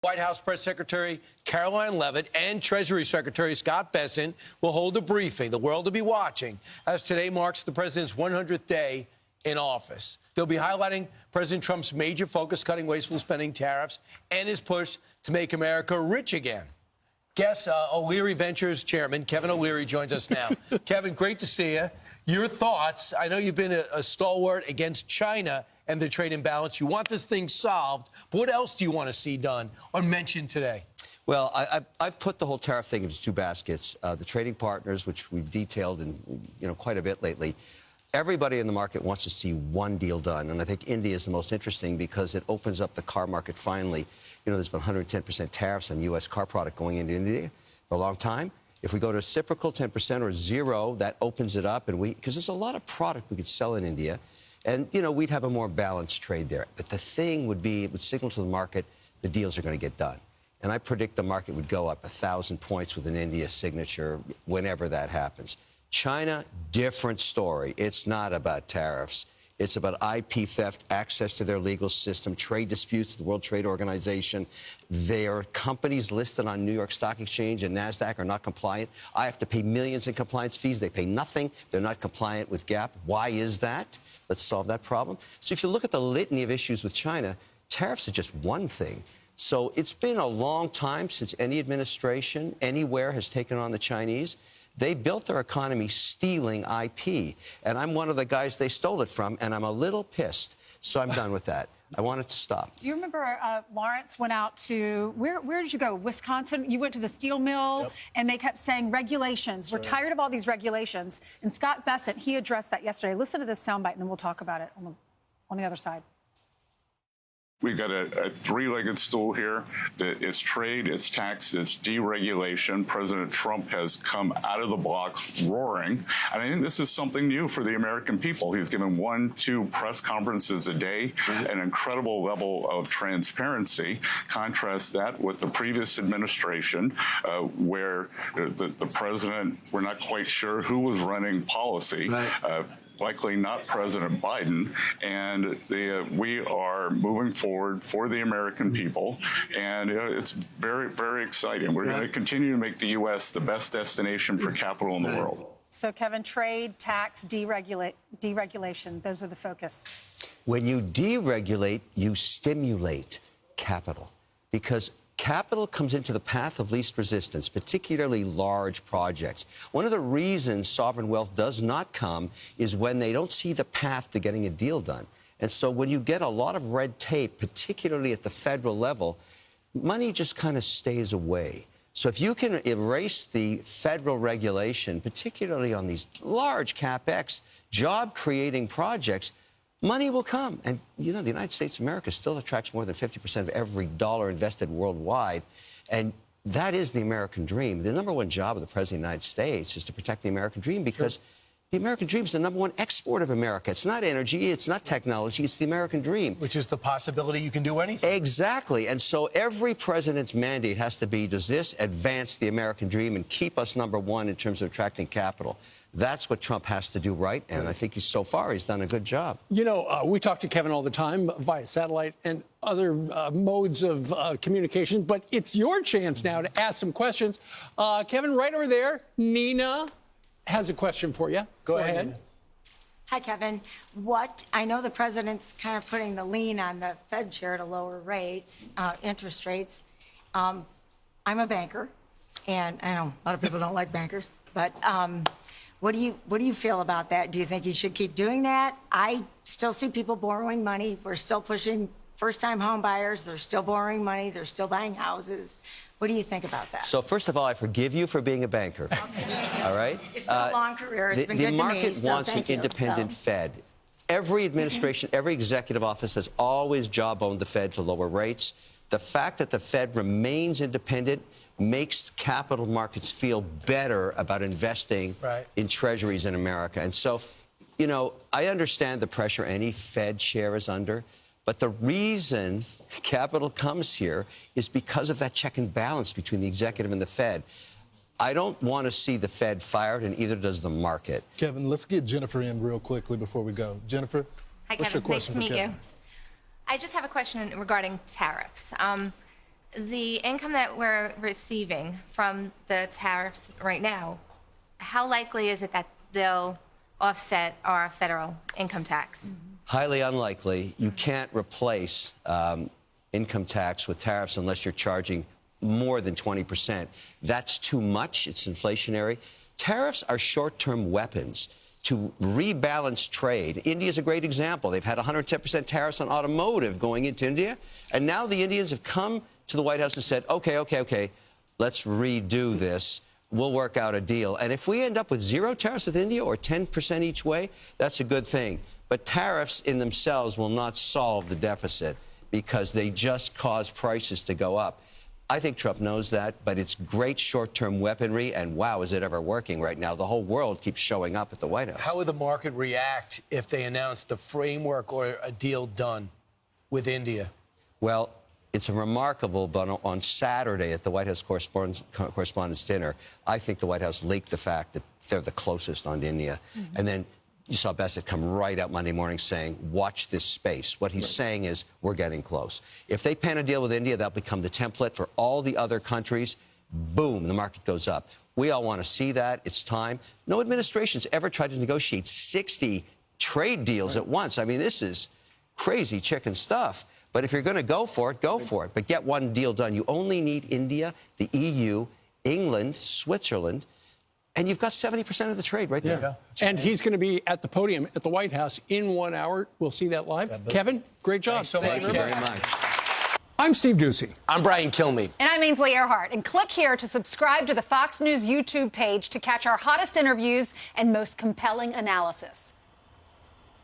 White House Press Secretary Caroline Leavitt and Treasury Secretary Scott Bessent will hold a briefing. The world will be watching as today marks the president's 100th day in office. They'll be highlighting President Trump's major focus, cutting wasteful spending, tariffs, and his push to make America rich again. Guest O'Leary Ventures Chairman Kevin O'Leary joins us now. Kevin, great to see you. Your thoughts? I know you've been a stalwart against China and the trade imbalance. You want this thing solved. But what else do you want to see done or mentioned today? Well, I've put the whole tariff thing into two baskets. The trading partners, which we've detailed in quite a bit lately. Everybody in the market wants to see one deal done, and I think India is the most interesting because it opens up the car market finally. There's been 110% tariffs on U.S. car product going into India for a long time. If we go to reciprocal 10% or zero, that opens it up, and because there's a lot of product we could sell in India, and we'd have a more balanced trade there. But the thing would be, it would signal to the market the deals are going to get done. And I predict the market would go up 1,000 points with an India signature whenever that happens. China, different story. It's not about tariffs. It's about IP theft, access to their legal system, trade disputes, the World Trade Organization. Their companies listed on New York Stock Exchange and NASDAQ are not compliant. I have to pay millions in compliance fees. They pay nothing. They're not compliant with GAAP. Why is that? Let's solve that problem. So if you look at the litany of issues with China, tariffs are just one thing. So it's been a long time since any administration anywhere has taken on the Chinese. They built their economy stealing IP, and I'm one of the guys they stole it from, and I'm a little pissed. So I'm done with that. I want it to stop. You remember Lawrence went out to, where did you go? Wisconsin? You went to the steel mill, yep. And they kept saying regulations. We're tired of all these regulations. And Scott Bessent, he addressed that yesterday. Listen to this soundbite, and then we'll talk about it on the other side. We've got a three-legged stool here. It's trade, it's tax, it's deregulation. President Trump has come out of the blocks roaring. And I think this is something new for the American people. He's given 1-2 press conferences a day, an incredible level of transparency. Contrast that with the previous administration, where the president, we're not quite sure who was running policy. Right. Likely not President Biden, and we are moving forward for the American people, and it's very, very exciting. We're going to continue to make the U.S. the best destination for capital in the world. So, Kevin, trade, tax, deregulation, those are the focus. When you deregulate, you stimulate capital, because capital comes into the path of least resistance, particularly large projects. One of the reasons sovereign wealth does not come is when they don't see the path to getting a deal done. And so when you get a lot of red tape, particularly at the federal level, money just kind of stays away. So if you can erase the federal regulation, particularly on these large CapEx, job-creating projects, money will come. And, the United States of America still attracts more than 50% of every dollar invested worldwide. And that is the American dream. The number one job of the President of the United States is to protect the American dream, because the American dream is the number one export of America. It's not energy. It's not technology. It's the American dream. Which is the possibility you can do anything. Exactly. And so every president's mandate has to be, does this advance the American dream and keep us number one in terms of attracting capital? That's what Trump has to do right, and I think so far he's done a good job. We talk to Kevin all the time via satellite and other modes of communication, but it's your chance now to ask some questions. Kevin, right over there, Nina has a question for you. Go ahead. Nina. Hi, Kevin. I know the president's kind of putting the lean on the Fed chair to lower rates, interest rates. I'm a banker, and I know a lot of people don't like bankers, but what do you feel about that? Do you think you should keep doing that? I still see people borrowing money. We're still pushing first-time home buyers. They're still borrowing money. They're still buying houses. What do you think about that? So first of all, I forgive you for being a banker. Okay. All right? It's been a long career. It's been good to me. The market wants an independent Fed. Every administration, every executive office has always jawboned the Fed to lower rates. The fact that the Fed remains independent makes capital markets feel better about investing in treasuries in America. And so, I understand the pressure any Fed chair is under, but the reason capital comes here is because of that check and balance between the executive and the Fed. I don't want to see the Fed fired, and either does the market. Kevin, let's get Jennifer in real quickly before we go. Jennifer, hi, what's your Kevin. question Nice to for meet Kevin? you. I just have a question regarding tariffs. the income that we're receiving from the tariffs right now, how likely is it that they'll offset our federal income tax? Highly unlikely. You can't replace income tax with tariffs unless you're charging more than 20%. That's too much. It's inflationary. Tariffs are short-term weapons to rebalance trade. India is a great example. They've had 110% tariffs on automotive going into India, and now the Indians have come to the White House and said, okay, let's redo this. We'll work out a deal. And if we end up with 0 tariffs with India or 10% each way, that's a good thing. But tariffs in themselves will not solve the deficit because they just cause prices to go up. I think Trump knows that, but it's great short-term weaponry, and wow, is it ever working right now. The whole world keeps showing up at the White House. How would the market react if they announced the framework or a deal done with India? Well, it's remarkable, but on Saturday at the White House Correspondents' Dinner, I think the White House leaked the fact that they're the closest on India. And then you saw Bassett come right out Monday morning saying, watch this space. What he's saying is, we're getting close. If they pan a deal with India, that'll become the template for all the other countries. Boom, the market goes up. We all want to see that. It's time. No administration's ever tried to negotiate 60 trade deals at once. I mean, this is crazy chicken stuff. But if you're going to go for it, go for it. But get one deal done. You only need India, the EU, England, Switzerland, and you've got 70% of the trade right there. Yeah. And he's going to be at the podium at the White House in 1 hour. We'll see that live. Kevin, great job. Thanks so much. Thank you very much. I'm Steve Ducey. I'm Brian Kilmeade. And I'm Ainsley Earhart. And click here to subscribe to the Fox News YouTube page to catch our hottest interviews and most compelling analysis.